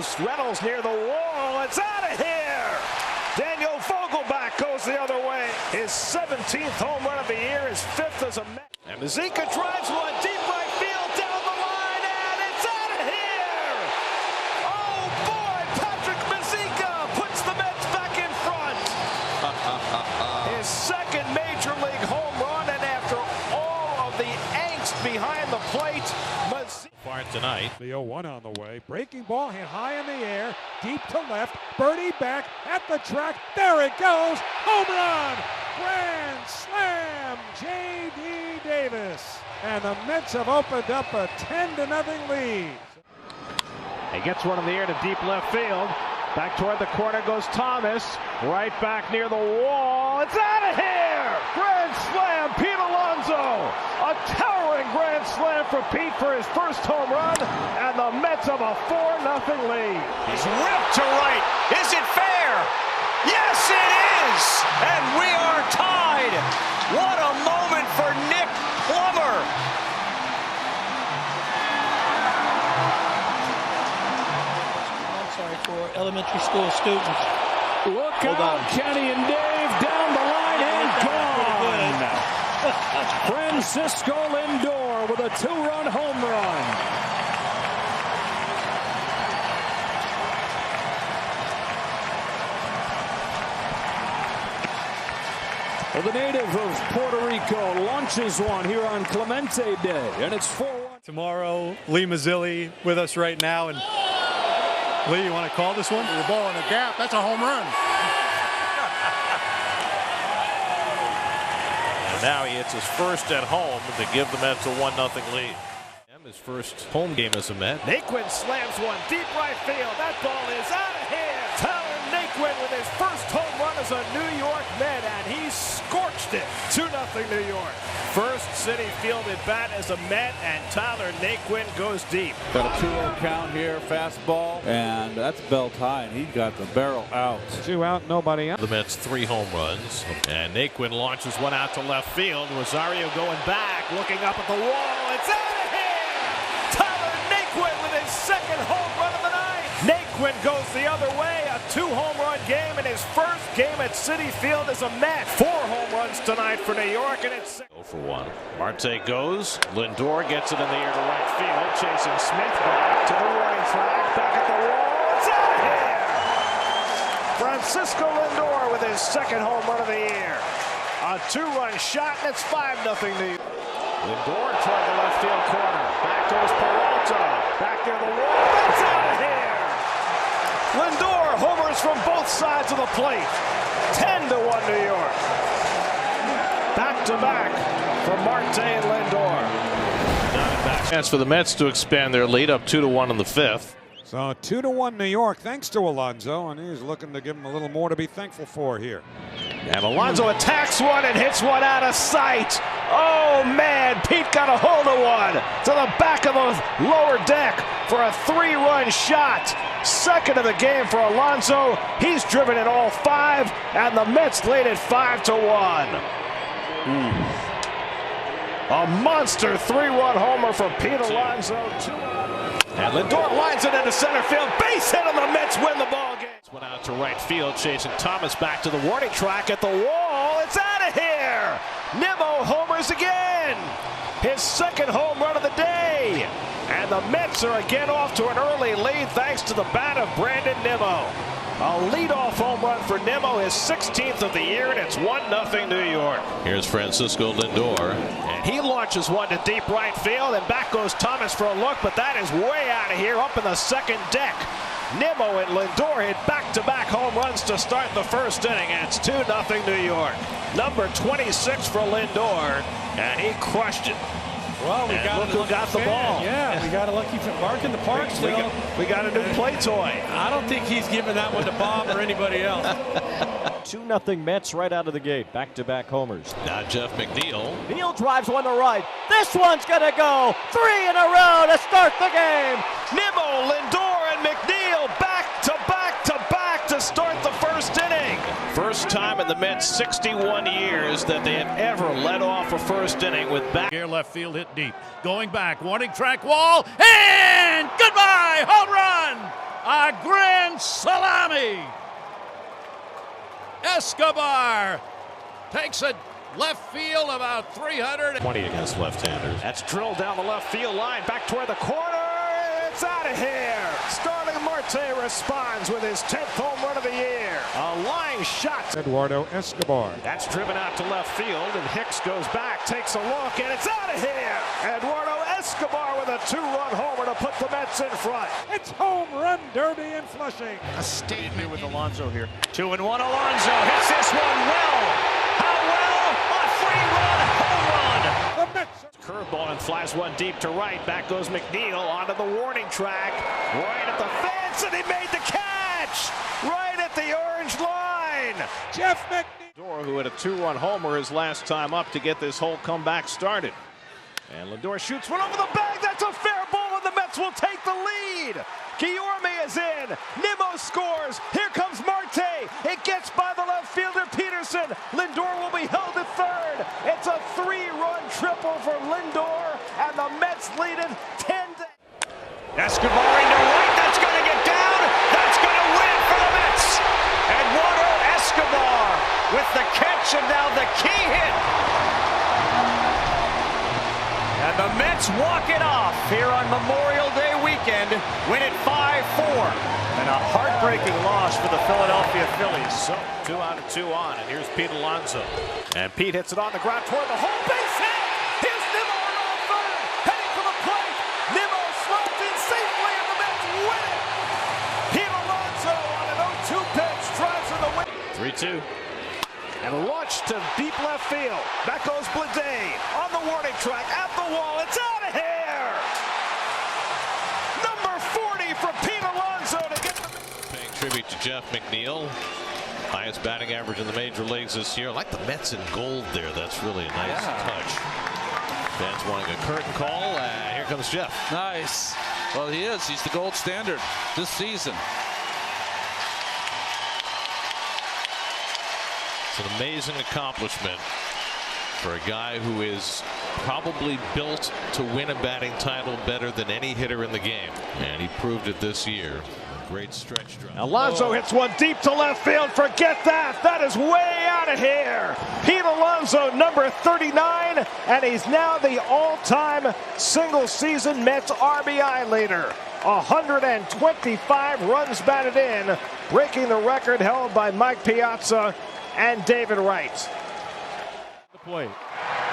post. Reynolds near the wall. It's out of here. Daniel Vogelbach goes the other way. His 17th home run of the year, his 5th as a Met. And Mazika drives one deep right field down the line, and it's out of here. Oh boy, Patrick Mazika puts the Mets back in front. His second major league home run, and after all of the angst behind the plate, Mazika. Tonight. The 0-1 on the way. Breaking ball hit high in the air, deep to left. Birdie back at the track. There it goes. Home run. Grand slam. J.D. Davis. And the Mets have opened up a 10-0 lead. He gets one in the air to deep left field. Back toward the corner goes Thomas. Right back near the wall. It's out of here! Grand slam, Pete Alonso. A towering grand slam for Pete for his first home run. And the Mets have a 4-0 lead. He's ripped to right. Is it fair? Yes, it is! And we are tied. What a moment for Nick Plummer. For elementary school students. Look out, Kenny and Dave down the line and gone. Francisco Lindor with a 2-run home run. Well, the native of Puerto Rico launches one here on Clemente Day, and it's 4-1. Tomorrow, Lee Mazzilli with us right now, and Lee, you want to call this one? The ball in the gap. That's a home run. And now he hits his first at home to give the Mets a 1-0 lead. His first home game as a Met. Naquin slams one deep right field. That ball is out of here. Tyler Naquin with his first home run as a New York Met, and he scorched it. 2-0 New York. First Citi Field at bat as a Met, and Tyler Naquin goes deep. Got a 2-0 count here, fastball, and that's belt high, and he got the barrel out. 2 out, nobody out. The Mets 3 home runs, and Naquin launches one out to left field. Rosario going back, looking up at the wall. It's out of here! Tyler Naquin with his second home run of the night. Naquin goes the other way. A 2-home run game in his first game at Citi Field as a Met. 4 home runs tonight for New York, and it's 0-for-1. Marte goes. Lindor gets it in the air to right field. Chasing Smith back to the warning track. Back at the wall. It's out of here! Francisco Lindor with his second home run of the year. A 2-run shot, and it's 5-0 New York. Lindor toward the left field corner. Back goes Peralta. Back near the wall. It's out of here! Lindor homers from both sides of the plate. 10-1 New York. Back-to-back for Marte and Lindor. Chance for the Mets to expand their lead up 2-1 in the 5th. So 2-1 New York, thanks to Alonso, and he's looking to give him a little more to be thankful for here. And Alonso attacks one and hits one out of sight. Oh man, Pete got a hold of one to the back of the lower deck for a 3-run shot. Second of the game for Alonso. He's driven in all 5, and the Mets lead it 5-1. A monster 3-run homer for Pete Alonso. And Lindor lines it into center field. Base hit, and the Mets win the ball game. Went out to right field, chasing Thomas back to the warning track at the wall. It's out of here. Nimmo homers again. His second home run of the day. And the Mets are again off to an early lead thanks to the bat of Brandon Nimmo. A leadoff home run for Nimmo, his 16th of the year, and it's 1-0 New York. Here's Francisco Lindor. And he launches one to deep right field, and back goes Thomas for a look, but that is way out of here up in the second deck. Nimmo and Lindor hit back-to-back home runs to start the first inning, and it's 2-0 New York. Number 26 for Lindor, and he crushed it. Well, we got who got the ball. Yeah, we got a lucky mark in the park. We got a new play toy. I don't think he's giving that one to Bob or anybody else. 2-0 Mets right out of the gate. Back-to-back homers. Now Jeff McNeil. Neal drives one to right. This one's going to go 3 in a row to start the game. Nimmo, Lindor, and McNeil back to start the first inning. First time in the Mets' 61 years that they have ever led off a first inning with back. Here left field hit deep. Going back, warning track wall, and goodbye, home run! A grand salami. Escobar takes a left field about 20 against left-handers. That's drilled down the left field line, back toward the corner. It's out of here. Starling Marte responds with his 10th home run of the year. A line shot. Eduardo Escobar. That's driven out to left field, and Hicks goes back, takes a look, and it's out of here. Eduardo Escobar with a 2-run homer to put the Mets in front. It's home run derby in Flushing. a statement with Alonso here. 2-1. Alonso hits this one well. How well? A 3-run home run. The Mets. Curveball and flies one deep to right. Back goes McNeil onto the warning track. Right at the fence, and he made the catch. Right at the orange line. Jeff McNeil. Lindor, who had a 2-run homer his last time up to get this whole comeback started. And Lindor shoots one over the bag. That's a fair ball, and the Mets will take the lead. Guillorme is in. Nimmo scores. Here comes Marte. It gets by the left fielder Peterson. Lindor will be held at third. It's a 3-run triple for Lindor, and the Mets lead it 10-8. Escobar into right. That's going to get down. That's going to win for the Mets. Eduardo Escobar with the catch, and now the key hit. And the Mets walk it off here on Memorial Day weekend, win it 5-4. And a heartbreaking loss for the Philadelphia Phillies. So 2 out of 2 on, and here's Pete Alonso. And Pete hits it on the ground toward the home base hit. Here's Nimmo on third, heading for the plate. Nimmo slots in safely, and the Mets win it. Pete Alonso on an 0-2 pitch drives in the win. 3-2. And launched to deep left field. Back goes Bleday on the warning track at the wall. It's out of here. Number 40 for Pete Alonso to get the... Paying tribute to Jeff McNeil. Highest batting average in the major leagues this year. I like the Mets in gold there. That's really a nice touch. Fans wanting a curtain call. Here comes Jeff. Nice. Well, he is. He's the gold standard this season. It's an amazing accomplishment for a guy who is probably built to win a batting title better than any hitter in the game. And he proved it this year. A great stretch drive. Alonso hits one deep to left field. Forget that. That is way out of here. Pete Alonso, number 39, and he's now the all-time single-season Mets RBI leader. 125 runs batted in, breaking the record held by Mike Piazza and David Wright. The plate.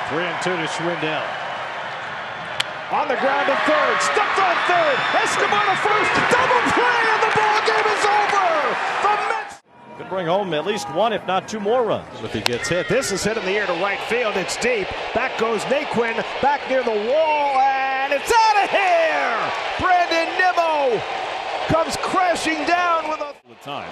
3-2 to Schwindel. On the ground to third, stepped on third, Escobar to first, double play, and the ball game is over. The Mets could bring home at least one, if not two more runs. If he gets hit, this is hit in the air to right field. It's deep. Back goes Naquin, back near the wall, and it's out of here. Brandon Nimmo comes crashing down with a time.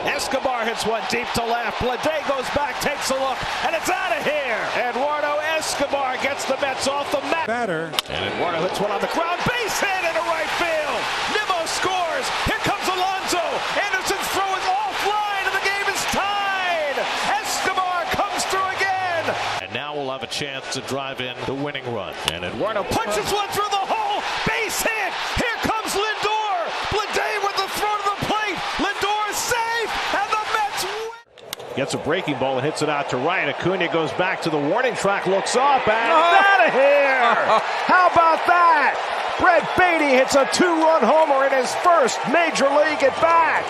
Escobar hits one deep to left. Bleday goes back, takes a look, and it's out of here. Eduardo Escobar gets the Mets off the mat. Batter. And Eduardo hits one on the ground. Base hit into right field. Nimmo scores. Here comes Alonso. Anderson's throw is offline, and the game is tied. Escobar comes through again. And now we'll have a chance to drive in the winning run. And Eduardo punches one through the hole. Base hit. Here comes Lindor. Bleday with the throw to the plate. Lindor is safe, and the Mets win. Gets a breaking ball and hits it out to right. Acuna goes back to the warning track, looks up, and out of here. How about that? Brett Baty hits a 2-run homer in his first major league at bat.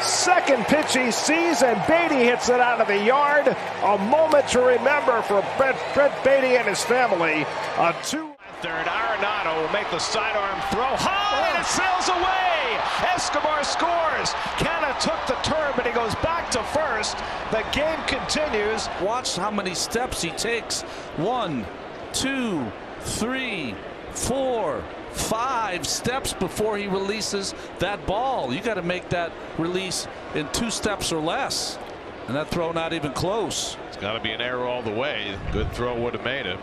Second pitch he sees, and Baty hits it out of the yard. A moment to remember for Brett Baty and his family. A 2. Third, Arenado will make the sidearm throw high, and it sails away. Escobar scores. Canna took the turn, but he goes back to first. The game continues. Watch how many steps he takes. 1, 2, 3, 4, 5 steps before he releases that ball. You got to make that release in 2 steps or less. And that throw not even close. it's got to be an error all the way. Good throw would have made it.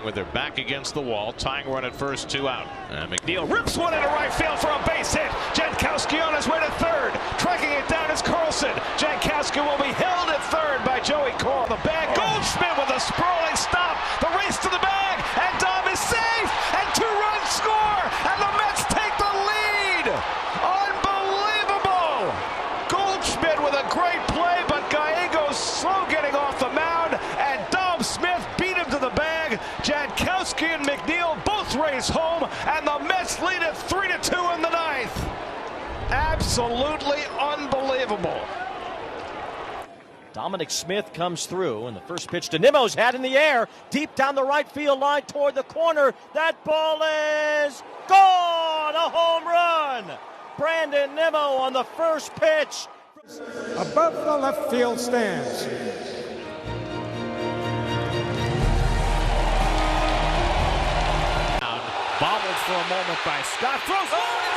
With their back against the wall, tying run at first, 2 out. And McNeil rips one into right field for a base hit. Jankowski on his way to third. Tracking it down is Carlson. Jankowski will be held at third by Joey Cole. The bag, Goldschmidt with a sprawling stop. The race to the bag, and Dom is safe. And 2 runs score, and the Mets take the lead. race home, and the Mets lead it 3-2 in the ninth. Absolutely unbelievable. Dominic Smith comes through, and the first pitch to Nimmo's had in the air, deep down the right field line toward the corner. That ball is gone! A home run! Brandon Nimmo on the first pitch. Above the left field stands. Bobbled for a moment by Scott. Throws away.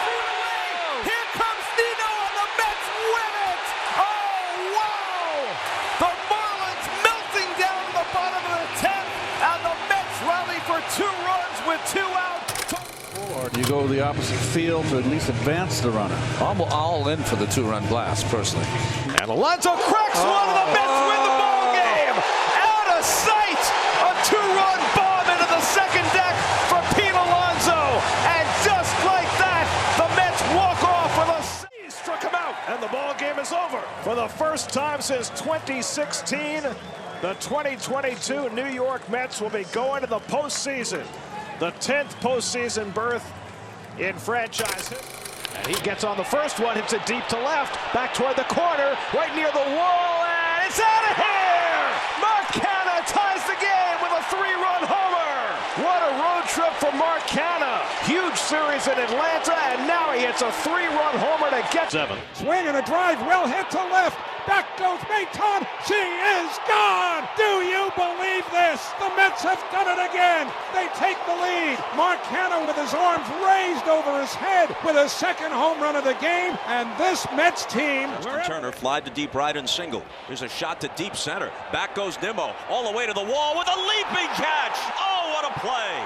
Here comes Nino, and the Mets win it. Oh, wow! The Marlins melting down to the bottom of the 10th, and the Mets rally for 2 runs with 2 out. Or do you go to the opposite field to at least advance the runner? I'm all in for the 2-run blast, personally. And Alonso cracks one, and the Mets win the ball game. Out of sight, a 2-run bomb into the second deck for Pete Alonso, and just like that, the Mets walk off with a. He struck him out, and the ball game is over. For the first time since 2016, the 2022 New York Mets will be going to the postseason. The 10th postseason berth in franchise history. And he gets on the first one, hits it deep to left, back toward the corner, right near the wall, and it's out of here! Mark Canha ties the game with a 3-run homer! What a road trip for Mark Canha. Huge series in Atlanta, and now he hits a 3-run homer to get 7. Swing and a drive, well hit to left. Back goes Maton. She is gone. Do you believe this? The Mets have done it again. They take the lead. Mark Canha with his arms raised over his head with a second home run of the game. And this Mets team. Turner flied to deep right and single. There's a shot to deep center. Back goes Nimmo all the way to the wall with a leaping catch. Oh, what a play.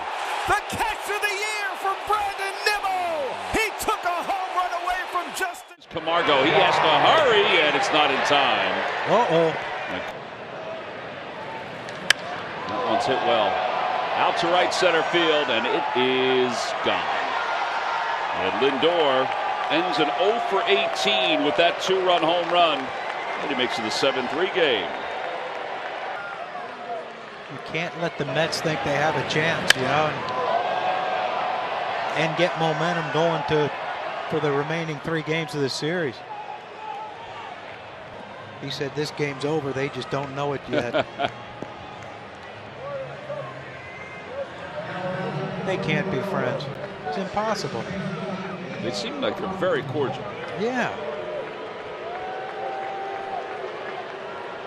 The catch of the year for Brandon Nimmo. He took a home run away from Justin Camargo, he has to hurry, and it's not in time. That one's hit well. Out to right center field, and it is gone. And Lindor ends an 0 for 18 with that 2-run home run. And he makes it a 7-3 game. You can't let the Mets think they have a chance, you know, and get momentum going for the remaining 3 games of the series. He said this game's over, they just don't know it yet. They can't be friends. It's impossible. They seem like they're very cordial. Yeah.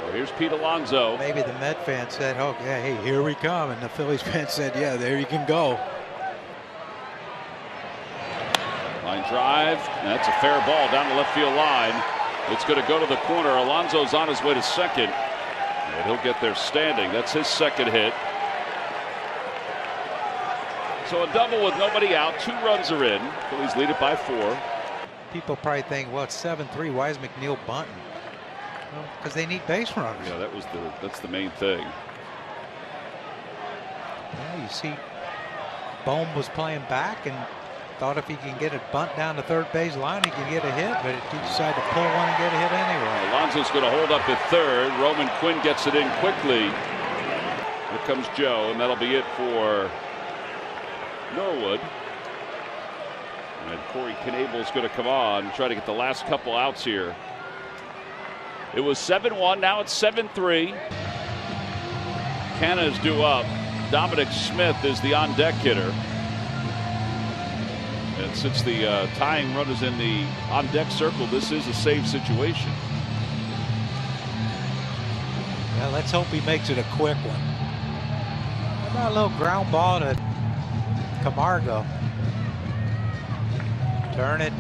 Well, here's Pete Alonso. Maybe the Met fan said, "Oh, yeah, hey, here we come," and the Phillies fan said, "Yeah, there you can go." Line drive, and that's a fair ball down the left field line. It's going to go to the corner. Alonso's on his way to second, and he'll get there standing. That's his second hit. So a double with nobody out. 2 runs are in. Phillies lead it by 4. People probably think, well, it's 7-3. Why is McNeil bunting? Well, because they need base runners. Yeah, that's the main thing. Yeah, you see, Bohm was playing back and thought if he can get a bunt down the third base line, he can get a hit, but he decided to pull one and get a hit anyway. Alonso's going to hold up at third. Roman Quinn gets it in quickly. Here comes Joe, and that'll be it for Norwood. And Corey Knebel's going to come on and try to get the last couple outs here. It was 7-1, now it's 7-3. Canha is due up. Dominic Smith is the on-deck hitter. And since the tying run is in the on-deck circle, this is a save situation. Well, let's hope he makes it a quick one. How about a little ground ball to Camargo? Turn it.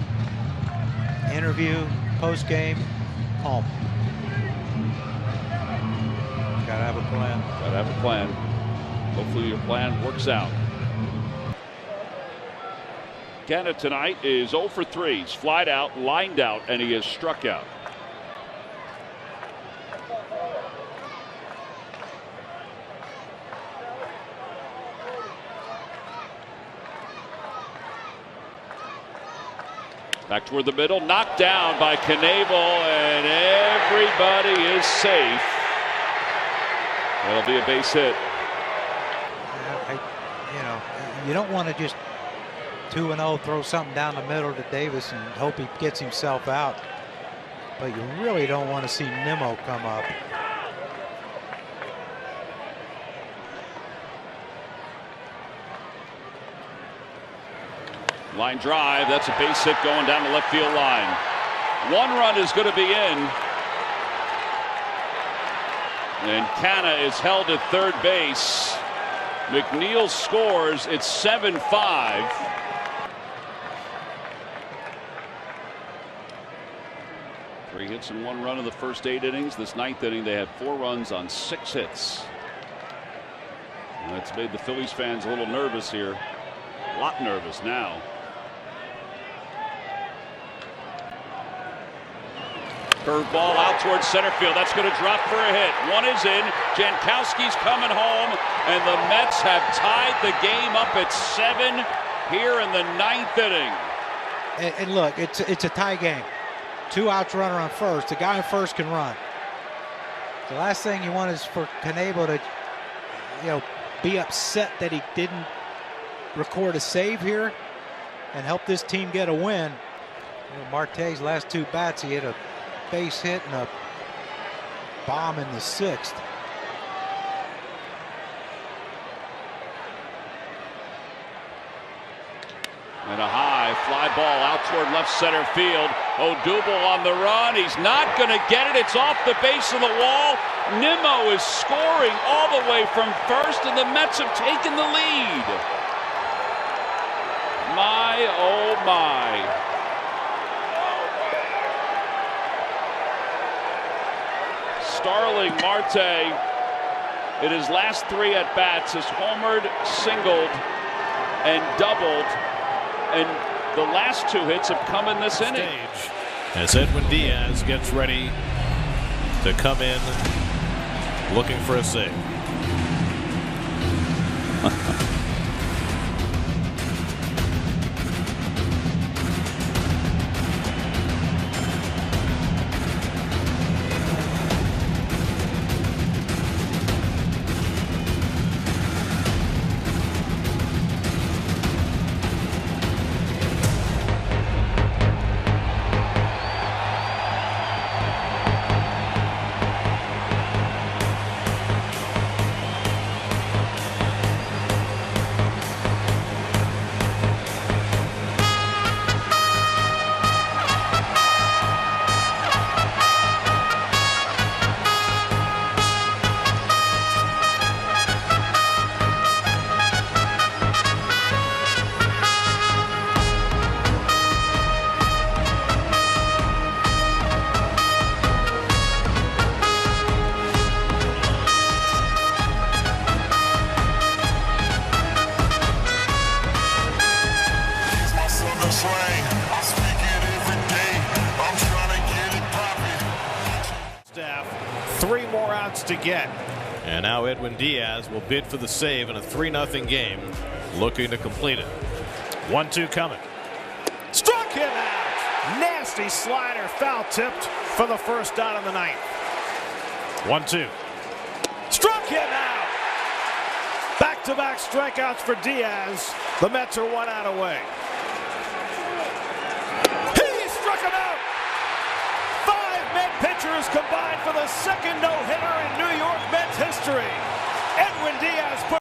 Interview, post-game, home. Gotta have a plan. Gotta have a plan. Hopefully your plan works out. Canha tonight is 0 for 3. He's flied out, lined out, and he is struck out. Back toward the middle, knocked down by Knebel, and everybody is safe. That'll be a base hit. You know, you don't want to just 2-0 throw something down the middle to Davis and hope he gets himself out. But you really don't want to see Nimmo come up. Line drive, that's a base hit going down the left field line. One run is going to be in. And Canha is held at third base. McNeil scores. It's 7-5. Three hits and one run in the first 8 innings. This 9th inning, they had 4 runs on 6 hits. And that's made the Phillies fans a little nervous here. A lot nervous now. Curveball out towards center field. That's going to drop for a hit. One is in. Jankowski's coming home, and the Mets have tied the game up at 7 here in the 9th inning. And look, it's a tie game. 2 outs, runner on first. The guy on first can run. The last thing you want is for Knebel to, you know, be upset that he didn't record a save here and help this team get a win. You know, Marte's last 2 bats, he hit a base hit and a bomb in the 6th. And a high fly ball out toward left center field. Odubel on the run. He's not going to get it. It's off the base of the wall. Nimmo is scoring all the way from first, and the Mets have taken the lead. My, oh my. Starling Marte, in his last 3 at-bats, has homered, singled, and doubled. And the last 2 hits have come in this inning. As Edwin Diaz gets ready to come in looking for a save. Staff, 3 more outs to get. And now Edwin Diaz will bid for the save in a 3-0 game, looking to complete it. 1-2 coming. Struck him out. Nasty slider, foul tipped for the first out of the 9th. 1-2. Struck him out. Back-to-back strikeouts for Diaz. The Mets are 1 out away. He struck him out. 5 Met pitchers combined for the second no-hitter in New York Mets history. Edwin Diaz put